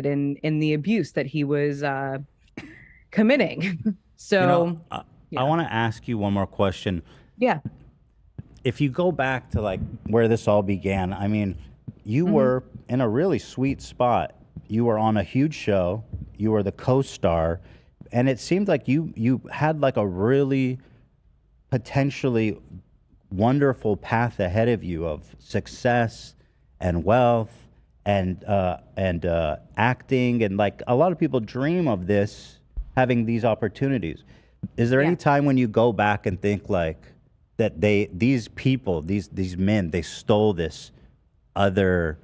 in the abuse that he was committing. You know, So, I yeah. want to ask you one more question. Yeah. If you go back to like where this all began, I mean, you Hmm. were in a really sweet spot. You were on a huge show. You were the co-star, and it seemed like you had like a really potentially wonderful path ahead of you of success and wealth and acting, and like a lot of people dream of this, having these opportunities. Is there any Yeah. time when you go back and think like that these people, these men, they stole this other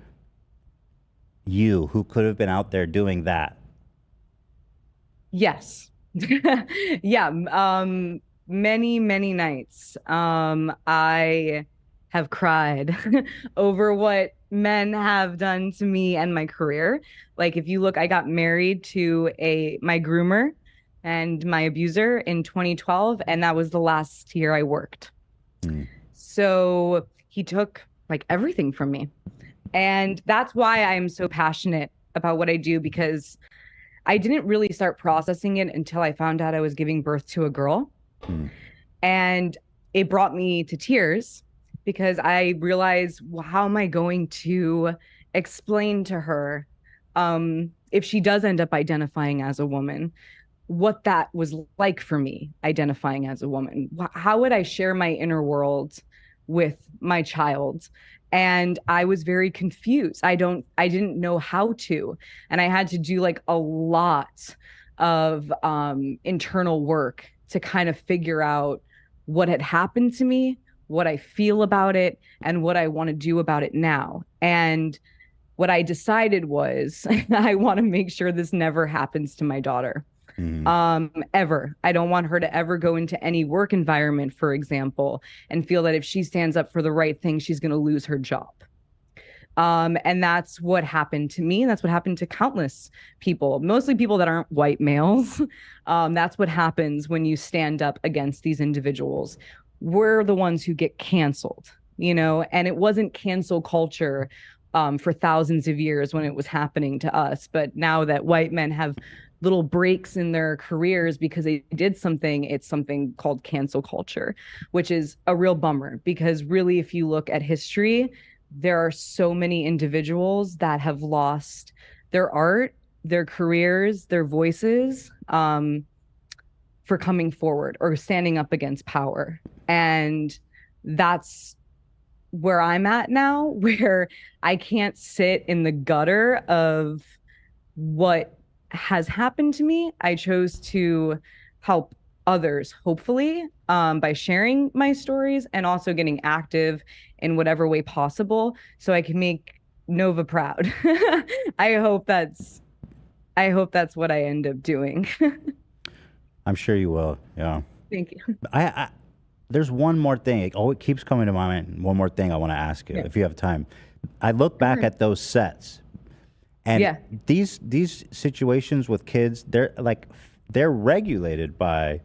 you who could have been out there doing that? Yes. Yeah. Many, many nights. I have cried over what men have done to me and my career. Like if you look, I got married to a my groomer and my abuser in 2012, and that was the last year I worked. Mm. So he took like everything from me. And that's why I'm so passionate about what I do, because I didn't really start processing it until I found out I was giving birth to a girl. Mm. And it brought me to tears because I realized, well, how am I going to explain to her, if she does end up identifying as a woman, what that was like for me identifying as a woman? How would I share my inner world with my child? And I was very confused. I didn't know how to. And I had to do like a lot of internal work to kind of figure out what had happened to me, what I feel about it, and what I want to do about it now. And what I decided was I want to make sure this never happens to my daughter, Mm. ever. I don't want her to ever go into any work environment, for example, and feel that if she stands up for the right thing, she's going to lose her job. And that's what happened to me. And that's what happened to countless people, mostly people that aren't white males. That's what happens when you stand up against these individuals. We're the ones who get canceled, and it wasn't cancel culture for thousands of years when it was happening to us. But now that white men have little breaks in their careers because they did something, it's something called cancel culture, which is a real bummer because really, if you look at history, there are so many individuals that have lost their art, their careers, their voices, for coming forward or standing up against power. And that's where I'm at now, where I can't sit in the gutter of what has happened to me. I chose to help others, hopefully, by sharing my stories and also getting active in whatever way possible so I can make Nova proud. I hope that's I hope that's what I end up doing. I'm sure you will. Yeah. Thank you. I there's one more thing. Oh, it keeps coming to my mind. One more thing I want to ask you, Yeah. if you have time. I look back Sure. at those sets, and Yeah. these situations with kids, they're regulated by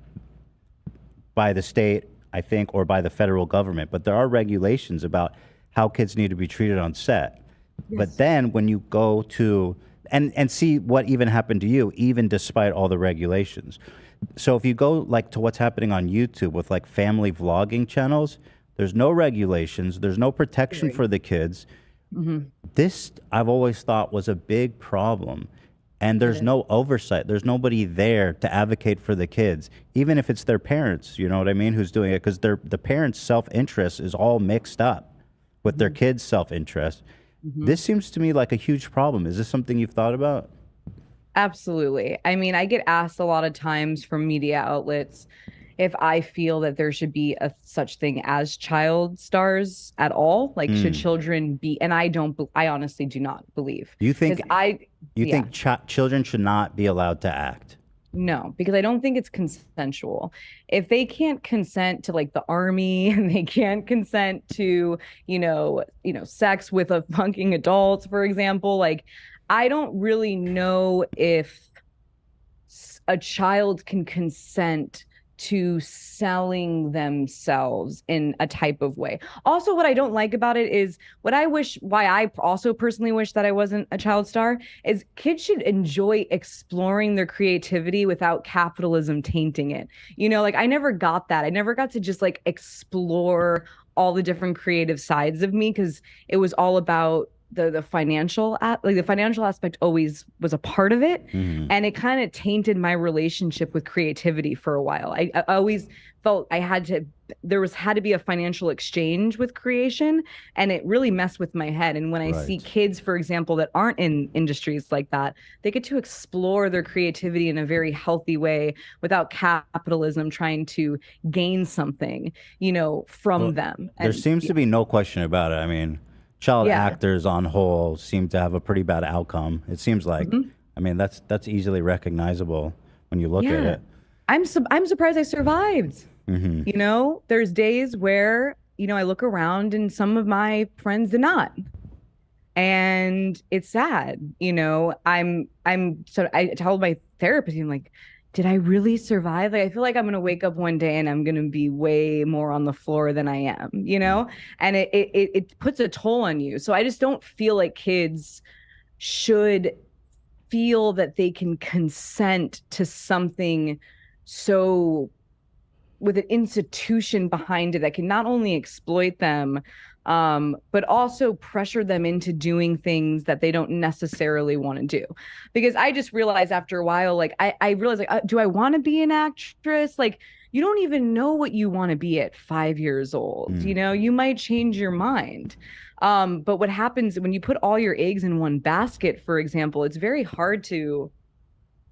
the state, I think, or by the federal government. But there are regulations about how kids need to be treated on set. But Yes. then when you go to and see what even happened to you, even despite all the regulations. So if you go like to what's happening on YouTube with like family vlogging channels, there's no regulations, there's no protection Scary. for the kids. Hmm. This I've always thought was a big problem. And It there's is. no oversight. There's nobody there to advocate for the kids, even if it's their parents, you know what I mean, who's doing it, because the parents' self-interest is all mixed up with their Hmm. kids' self-interest. Hmm. This seems to me like a huge problem. Is this something you've thought about? Absolutely. I mean, I get asked a lot of times from media outlets if I feel that there should be a such thing as child stars at all. Like, should Hmm. children be? And I don't, I honestly do not believe You because think you yeah, think children should not be allowed to act? no, because I don't think it's consensual. If they can't consent to like the army and they can't consent to, sex with a fucking adult, for example, like I don't really know if a child can consent to selling themselves in a type of way. Also, what I don't like about it is why I also personally wish that I wasn't a child star is kids should enjoy exploring their creativity without capitalism tainting it. Like I never got that. I never got to just like explore all the different creative sides of me because it was all about the financial the financial aspect always was a part of it, and it kind of tainted my relationship with creativity for a while. I always felt had to be a financial exchange with creation, and it really messed with my head. And when I see kids, for example, that aren't in industries like that, they get to explore their creativity in a very healthy way without capitalism trying to gain something from them. There seems to be no question about it. I mean, child actors on whole seem to have a pretty bad outcome. It seems like, I mean, that's easily recognizable when you look at it. I'm surprised I survived. There's days where, I look around and some of my friends did not. And it's sad. I told my therapist, I'm like, did I really survive? Like, I feel like I'm going to wake up one day and I'm going to be way more on the floor than I am, and it puts a toll on you. So I just don't feel like kids should feel that they can consent to something so with an institution behind it that can not only exploit them, but also pressure them into doing things that they don't necessarily want to do. Because I just realized after a while, like I realized, like, do I want to be an actress? Like, you don't even know what you want to be at 5 years old. You might change your mind. But what happens when you put all your eggs in one basket, for example, it's very hard to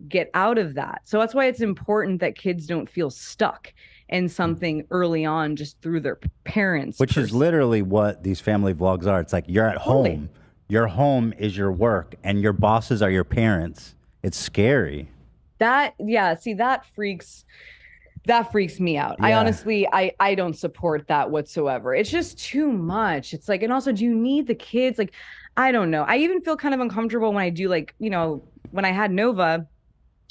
get out of that. So that's why it's important that kids don't feel stuck in something early on just through their parents. Which is literally what these family vlogs are. It's like you're at home. Your home is your work and your bosses are your parents. It's scary. That freaks me out. I honestly, I don't support that whatsoever. It's just too much. It's like, and also, do you need the kids? Like, I don't know. I even feel kind of uncomfortable when I do, like, when I had Nova,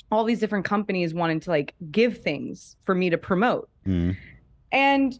all these different companies wanted to like give things for me to promote. And,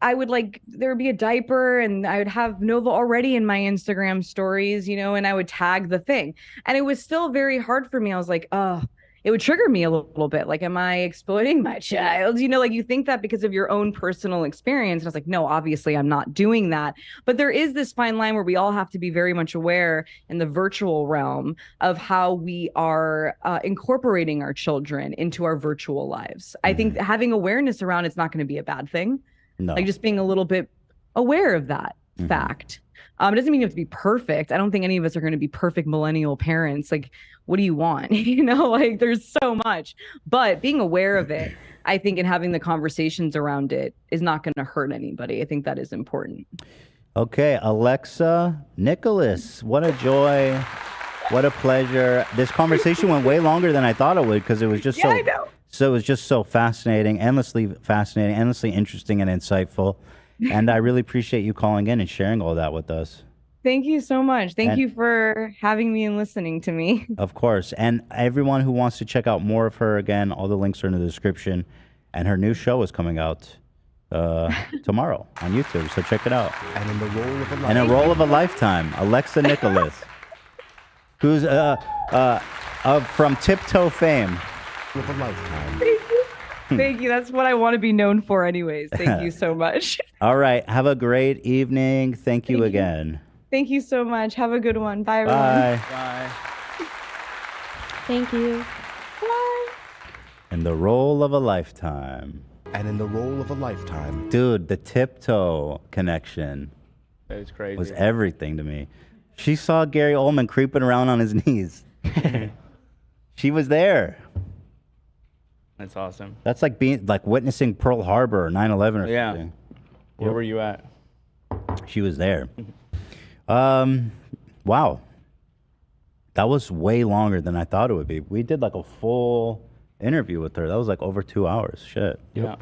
I would there would be a diaper and I would have Nova already in my Instagram stories, and I would tag the thing. And it was still very hard for me. I was like, oh, it would trigger me a little bit. Like, am I exploiting my child? Like you think that because of your own personal experience. And I was like, no, obviously I'm not doing that. But there is this fine line where we all have to be very much aware in the virtual realm of how we are incorporating our children into our virtual lives. I think having awareness around it's not going to be a bad thing. No. Like just being a little bit aware of that fact. It doesn't mean you have to be perfect. I don't think any of us are going to be perfect millennial parents. Like, what do you want? Like there's so much, but being aware of it, I think, and having the conversations around it is not going to hurt anybody. I think that is important. Okay. Alexa, Nikolas, what a joy. What a pleasure. This conversation went way longer than I thought it would because it was just I know. So it was just so fascinating, endlessly interesting and insightful. And I really appreciate you calling in and sharing all that with us. Thank you so much. Thank you for having me and listening to me. Of course. And everyone who wants to check out more of her, again, all the links are in the description. And her new show is coming out tomorrow on YouTube. So check it out. And in the role of a lifetime. And a role of a lifetime, Alexa Nikolas, who's from Tiptoe fame. Of a lifetime. Thank you. Thank you. That's what I want to be known for anyways. Thank you so much. All right. Have a great evening. Thank you again. Thank you so much. Have a good one. Bye, everyone. Bye. Bye. Thank you. Bye. In the role of a lifetime. And in the role of a lifetime. Dude, the Tiptoe connection. That was crazy. Was everything to me. She saw Gary Oldman creeping around on his knees. She was there. That's awesome. That's like witnessing Pearl Harbor or 9/11 or something. Where were you at? She was there. Wow. That was way longer than I thought it would be. We did like a full interview with her. That was like over 2 hours. Shit. Yeah.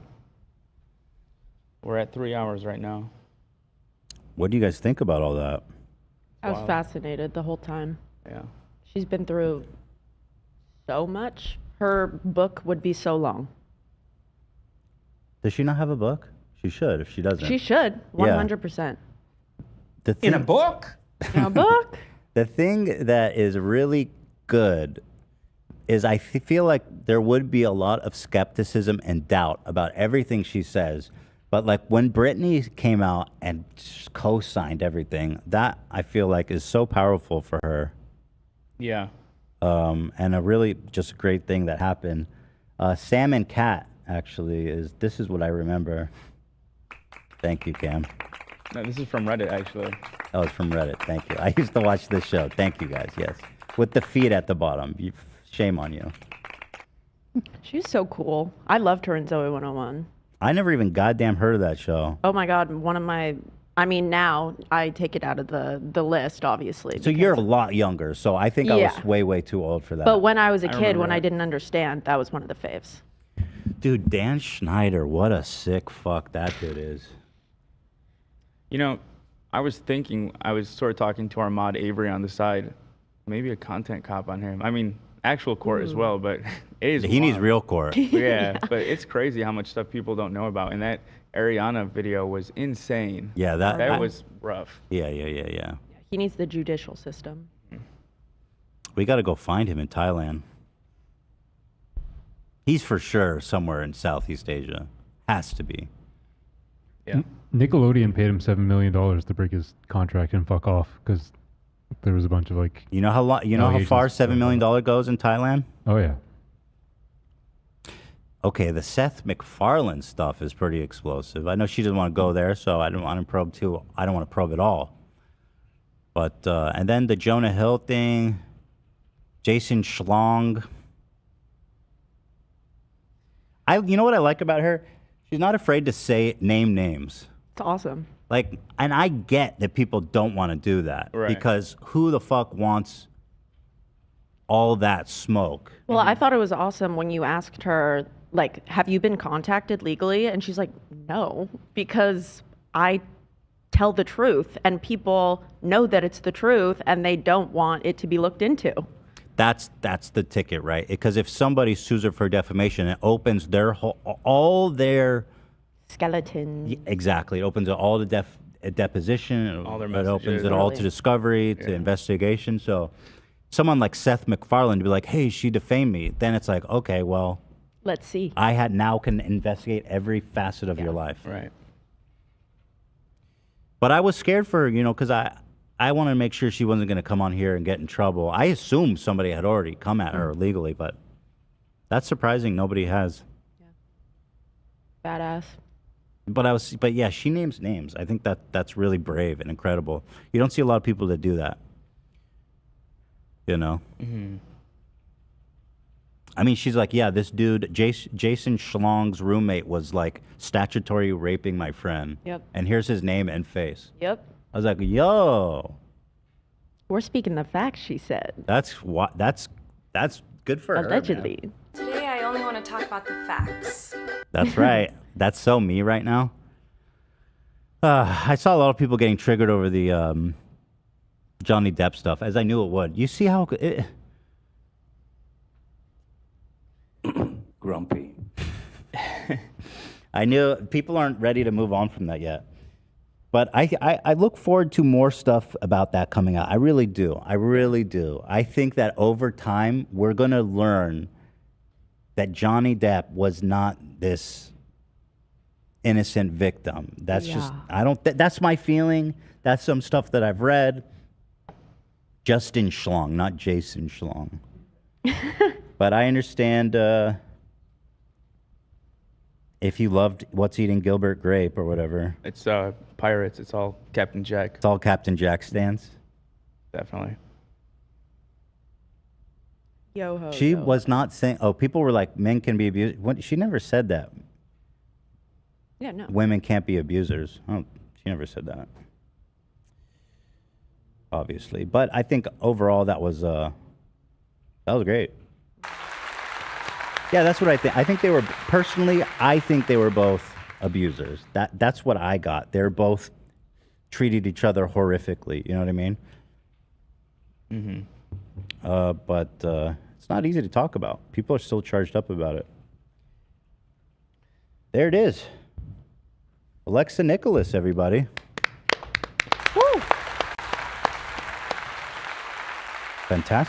We're at 3 hours right now. What do you guys think about all that? I was fascinated the whole time. Yeah. She's been through so much. Her book would be so long. Does she not have a book? She should if she doesn't. She should, 100%. The thing, In a book? In a book? The thing that is really good is I feel like there would be a lot of skepticism and doubt about everything she says. But like when Britney came out and co-signed everything, that I feel like is so powerful for her. Yeah. And a really just great thing that happened. Sam and Cat actually this is what I remember. Thank you, Cam. No, this is from Reddit, actually. Oh, it's from Reddit. Thank you. I used to watch this show. Thank you, guys. Yes. With the feet at the bottom. Shame on you. She's so cool. I loved her in Zoe 101. I never even goddamn heard of that show. Oh my God, now I take it out of the list, obviously. So you're a lot younger, so I think I was way too old for that. But when I was a kid, remember when I that. didn't understand, that was one of the faves. Dude, Dan Schneider, what a sick fuck that dude is. You know, I was sort of talking to our mod Avery on the side. Maybe a content cop on him. I mean, actual court as well, but it is He needs wild. real court. Yeah, but it's crazy how much stuff people don't know about. And that Ariana video was insane. Yeah, that was rough. Yeah. He needs the judicial system. We got to go find him in Thailand. He's for sure somewhere in Southeast Asia. Has to be. Yeah. Nickelodeon paid him $7 million to break his contract and fuck off because there was a bunch of like. You know how far $7 million goes in Thailand? Oh yeah. Okay, the Seth MacFarlane stuff is pretty explosive. I know she doesn't want to go there, so I don't want to probe too. I don't want to probe at all. But and then the Jonah Hill thing, Jason Schlong. You know what I like about her? She's not afraid to name names. It's awesome. Like, and I get that people don't want to do that because who the fuck wants all that smoke? Well, I thought it was awesome when you asked her, like, have you been contacted legally? And she's like, no, because I tell the truth and people know that it's the truth and they don't want it to be looked into. That's the ticket, right? Because if somebody sues her for defamation, it opens all their skeleton. Exactly, it opens all the deposition. All their it opens messages. it all to discovery, to investigation. So, someone like Seth MacFarlane to be like, "Hey, she defamed me," then it's like, okay, well, let's see. I now can investigate every facet of your life. Right. But I was scared for her, because I wanted to make sure she wasn't going to come on here and get in trouble. I assumed somebody had already come at her legally, but that's surprising. Nobody has. Badass. But yeah, she names names. I think that's really brave and incredible. You don't see a lot of people that do that. Mm-hmm. I mean, she's like, yeah, this dude, Jason Schlong's roommate was like statutory raping my friend. Yep. And here's his name and face. Yep. I was like, yo. We're speaking the facts, she said. That's good for her. Allegedly. Man. Today I only want to talk about the facts. That's right. That's so me right now. I saw a lot of people getting triggered over the Johnny Depp stuff, as I knew it would. You see how Grumpy. I knew people aren't ready to move on from that yet. But I look forward to more stuff about that coming out. I really do. I think that over time, we're going to learn that Johnny Depp was not this innocent victim. That's just, that's my feeling. That's some stuff that I've read. Justin Schlong, not Jason Schlong. But I understand if you loved What's Eating Gilbert Grape or whatever. It's Pirates. It's all Captain Jack. It's all Captain Jack stands. Definitely. Yo-ho. She was not saying, people were like, men can be abused. She never said that. Yeah, no. Women can't be abusers. She never said that. Obviously. But I think overall that was great. Yeah, that's what I think. I think they were both abusers. That's what I got. They're both treated each other horrifically. You know what I mean? Mm-hmm. But It's not easy to talk about. People are still charged up about it. There it is. Alexa Nikolas, everybody. Woo! Fantastic.